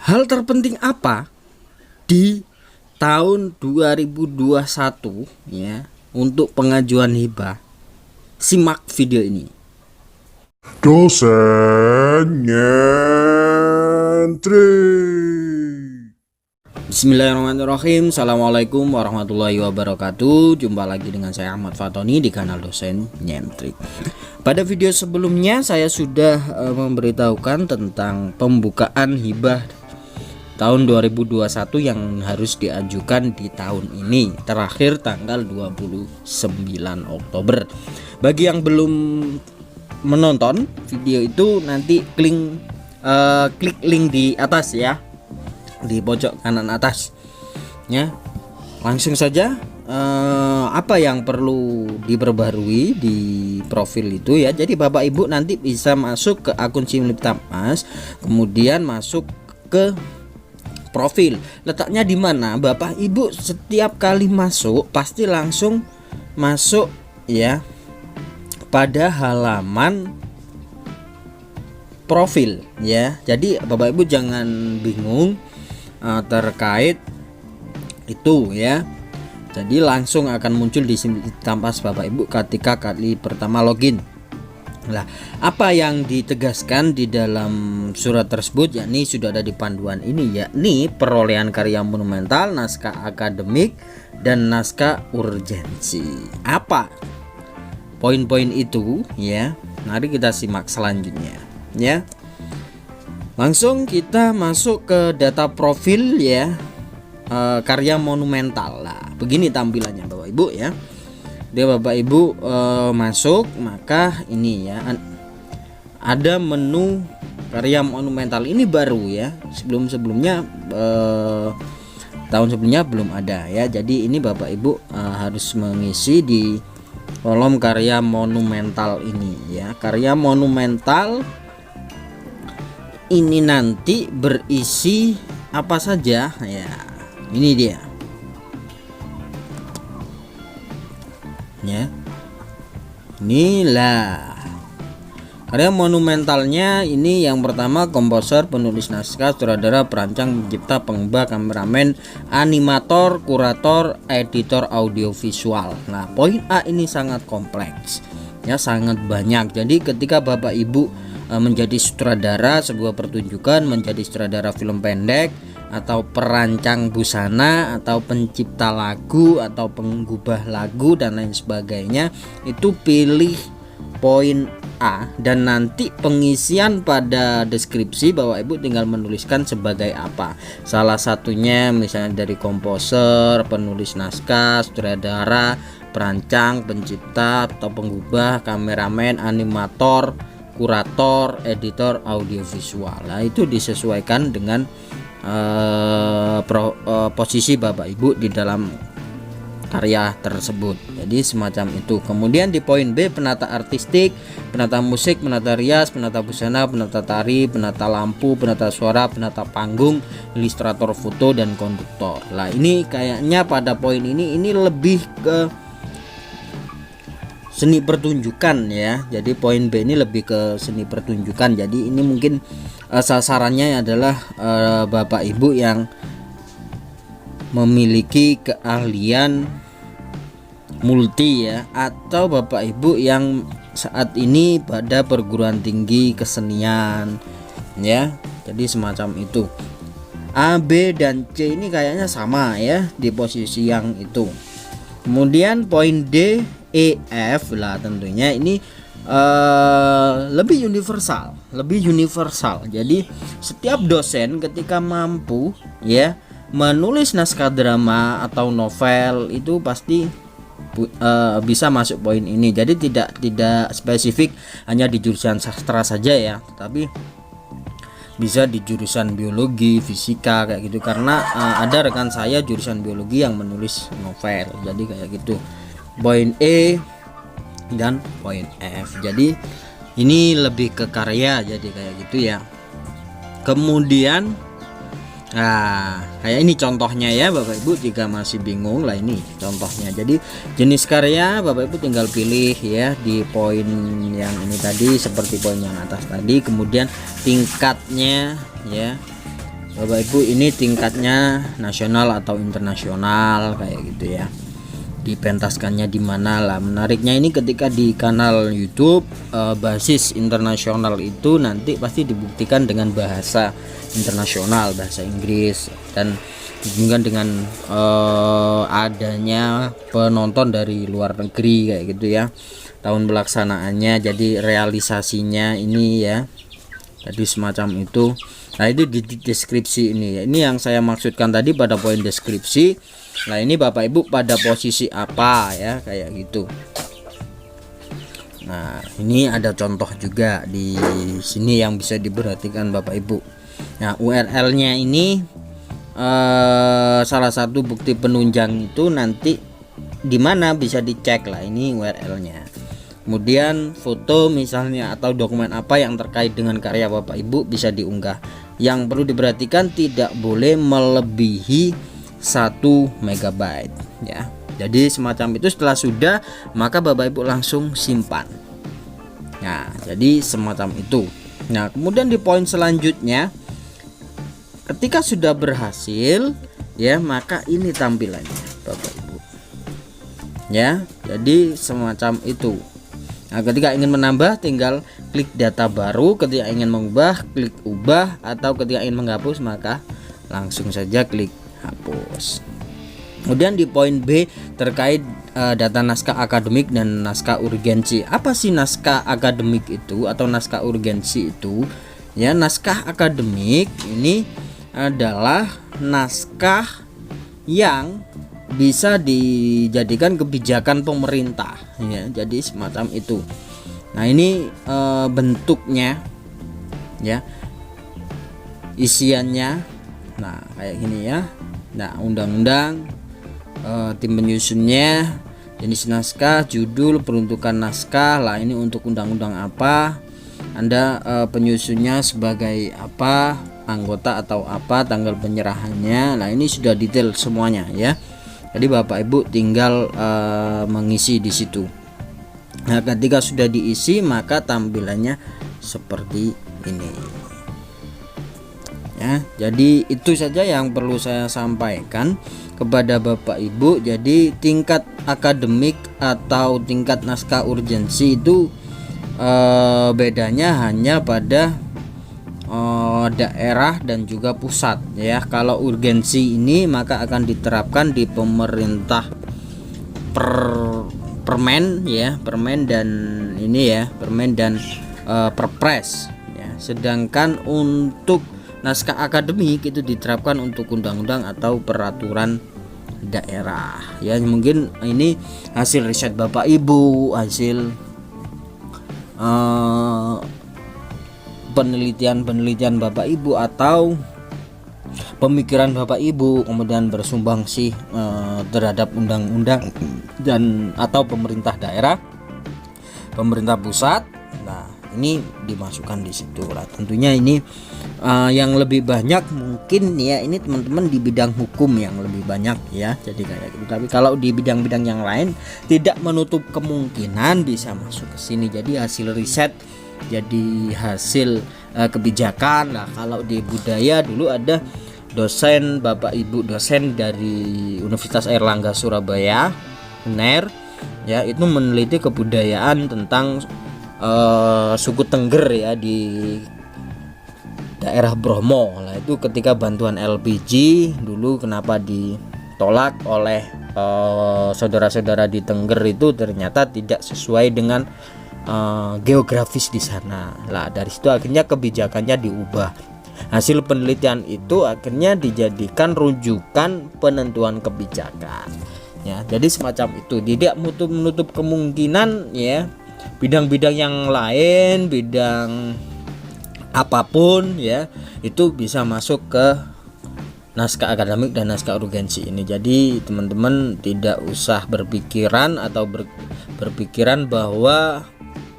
Hal terpenting apa di tahun 2021 ya untuk pengajuan hibah? Simak video ini. Dosen nyentrik. Bismillahirrahmanirrahim. Assalamualaikum warahmatullahi wabarakatuh. Jumpa lagi dengan saya Ahmad Fatoni di kanal Dosen Nyentrik. Pada video sebelumnya saya sudah memberitahukan tentang pembukaan hibah tahun 2021 yang harus diajukan di tahun ini, terakhir tanggal 29 Oktober. Bagi yang belum menonton video itu, nanti klik link di atas ya, di pojok kanan atas ya. Langsung saja apa yang perlu diperbarui di profil itu ya. Jadi Bapak Ibu nanti bisa masuk ke akun SIM Liptamas, kemudian masuk ke profil. Letaknya di mana? Bapak Ibu setiap kali masuk pasti langsung masuk ya pada halaman profil ya. Jadi Bapak Ibu jangan bingung terkait itu ya. Jadi langsung akan muncul di SIM Liptamas Bapak Ibu ketika kali pertama login. Nah, apa yang ditegaskan di dalam surat tersebut yakni sudah ada di panduan ini, yakni perolehan karya monumental, naskah akademik, dan naskah urgensi. Apa poin-poin itu ya? Mari kita simak selanjutnya ya. Langsung kita masuk ke data profil ya, karya monumental. Nah, begini tampilannya Bapak Ibu ya. Dia Bapak Ibu masuk, maka ini ya ada menu karya monumental. Ini baru ya, sebelumnya tahun sebelumnya belum ada ya. Jadi ini Bapak Ibu harus mengisi di kolom karya monumental ini ya. Karya monumental ini nanti berisi apa saja ya. Ini dia ya. Inilah karya monumentalnya. Ini yang pertama, komposer, penulis naskah, sutradara, perancang, pencipta, pengembang, kameramen, animator, kurator, editor audiovisual. Nah, poin A ini sangat kompleks ya, sangat banyak. Jadi ketika Bapak Ibu menjadi sutradara sebuah pertunjukan, menjadi sutradara film pendek, atau perancang busana, atau pencipta lagu, atau penggubah lagu dan lain sebagainya, itu pilih poin A, dan nanti pengisian pada deskripsi Bapak Ibu tinggal menuliskan sebagai apa. Salah satunya misalnya dari komposer, penulis naskah, sutradara, perancang, pencipta atau penggubah, kameramen, animator, kurator, editor audiovisual. Nah, itu disesuaikan dengan posisi Bapak Ibu di dalam karya tersebut. Jadi semacam itu. Kemudian di poin B, penata artistik, penata musik, penata rias, penata busana, penata tari, penata lampu, penata suara, penata panggung, ilustrator foto, dan konduktor. Nah, ini kayaknya pada poin ini lebih ke seni pertunjukan ya. Jadi poin B ini lebih ke seni pertunjukan. Jadi ini mungkin sasarannya adalah Bapak Ibu yang memiliki keahlian multi ya, atau Bapak Ibu yang saat ini pada perguruan tinggi kesenian ya. Jadi semacam itu. A, B, dan C ini kayaknya sama ya di posisi yang itu. Kemudian poin D, E, F lah tentunya ini lebih universal. Jadi setiap dosen ketika mampu ya menulis naskah drama atau novel itu pasti bisa masuk poin ini. Jadi tidak spesifik hanya di jurusan sastra saja ya, tetapi bisa di jurusan biologi, fisika kayak gitu. Karena ada rekan saya jurusan biologi yang menulis novel. Jadi kayak gitu. Poin E dan poin F. Jadi ini lebih ke karya, jadi kayak gitu ya. Kemudian kayak ini contohnya ya Bapak Ibu, jika masih bingung lah ini contohnya. Jadi jenis karya Bapak Ibu tinggal pilih ya di poin yang ini tadi, seperti poin yang atas tadi. Kemudian tingkatnya ya, Bapak Ibu, ini tingkatnya nasional atau internasional kayak gitu ya. Dipentaskannya di mana lah. Menariknya ini ketika di kanal YouTube basis internasional itu nanti pasti dibuktikan dengan bahasa internasional, bahasa Inggris, dan juga dengan adanya penonton dari luar negeri kayak gitu ya. Tahun pelaksanaannya, jadi realisasinya ini ya, jadi semacam itu. Nah, itu di deskripsi ini ya. Ini yang saya maksudkan tadi pada poin deskripsi. Nah, ini Bapak Ibu pada posisi apa ya, kayak gitu. Nah, ini ada contoh juga di sini yang bisa diperhatikan Bapak Ibu. Nah, URL-nya ini salah satu bukti penunjang itu nanti di mana bisa dicek lah, ini URL-nya. Kemudian foto misalnya atau dokumen apa yang terkait dengan karya Bapak Ibu bisa diunggah. Yang perlu diperhatikan tidak boleh melebihi 1 MB ya. Jadi semacam itu. Setelah sudah, maka Bapak Ibu langsung simpan. Nah, jadi semacam itu. Nah, kemudian di poin selanjutnya, ketika sudah berhasil ya, maka ini tampilannya Bapak Ibu ya. Jadi semacam itu. Nah, ketika ingin menambah tinggal klik data baru, ketika ingin mengubah klik ubah, atau ketika ingin menghapus maka langsung saja klik hapus. Kemudian di poin B terkait data naskah akademik dan naskah urgensi. Apa sih naskah akademik itu atau naskah urgensi itu? Ya, naskah akademik ini adalah naskah yang bisa dijadikan kebijakan pemerintah ya, jadi semacam itu. Nah, ini bentuknya ya, isiannya nah kayak gini ya. Nah, undang-undang, tim penyusunnya, jenis naskah, judul, peruntukan naskah lah, ini untuk undang-undang apa, Anda penyusunnya sebagai apa, anggota atau apa, tanggal penyerahannya. Nah, ini sudah detail semuanya ya. Jadi Bapak Ibu tinggal mengisi di situ. Nah, ketika sudah diisi maka tampilannya seperti ini. Ya, jadi itu saja yang perlu saya sampaikan kepada Bapak Ibu. Jadi tingkat akademik atau tingkat naskah urgensi itu bedanya hanya pada daerah dan juga pusat ya. Kalau urgensi ini maka akan diterapkan di pemerintah permen ya, permen dan ini ya, permen dan perpres ya. Sedangkan untuk naskah akademik itu diterapkan untuk undang-undang atau peraturan daerah ya. Mungkin ini hasil riset Bapak Ibu, hasil penelitian Bapak Ibu atau pemikiran Bapak Ibu, kemudian bersumbang sih terhadap undang-undang dan atau pemerintah daerah, pemerintah pusat. Nah, ini dimasukkan di situ lah. Tentunya ini yang lebih banyak mungkin ya, ini teman-teman di bidang hukum yang lebih banyak ya, jadi kayak gitu. Tapi kalau di bidang-bidang yang lain tidak menutup kemungkinan bisa masuk ke sini. Jadi hasil riset, jadi hasil kebijakan. Nah, kalau di budaya dulu ada dosen, Bapak Ibu dosen dari Universitas Airlangga Surabaya, UNER ya, itu meneliti kebudayaan tentang suku Tengger ya di daerah Bromo. Nah, itu ketika bantuan LPG dulu kenapa ditolak oleh saudara-saudara di Tengger itu, ternyata tidak sesuai dengan geografis di sana. Lah, dari situ akhirnya kebijakannya diubah. Hasil penelitian itu akhirnya dijadikan rujukan penentuan kebijakan. Ya, jadi semacam itu. Tidak menutup kemungkinan ya, bidang-bidang yang lain, bidang apapun ya, itu bisa masuk ke naskah akademik dan naskah urgensi ini. Jadi teman-teman tidak usah berpikiran atau berpikiran bahwa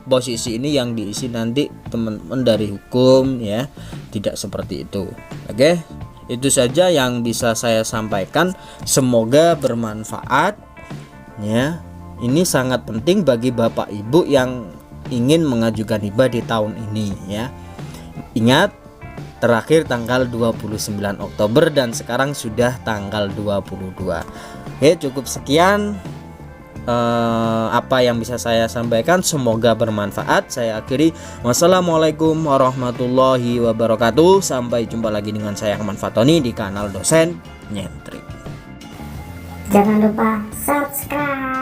posisi ini yang diisi nanti teman-teman dari hukum ya, tidak seperti itu. Oke, itu saja yang bisa saya sampaikan, semoga bermanfaat ya. Ini sangat penting bagi Bapak Ibu yang ingin mengajukan hibah di tahun ini ya. Ingat, terakhir tanggal 29 Oktober dan sekarang sudah tanggal 22. Oke, cukup sekian apa yang bisa saya sampaikan, semoga bermanfaat. Saya akhiri, wassalamualaikum warahmatullahi wabarakatuh. Sampai jumpa lagi dengan saya Ahmad Fatoni di kanal Dosen Nyentrik. Jangan lupa subscribe.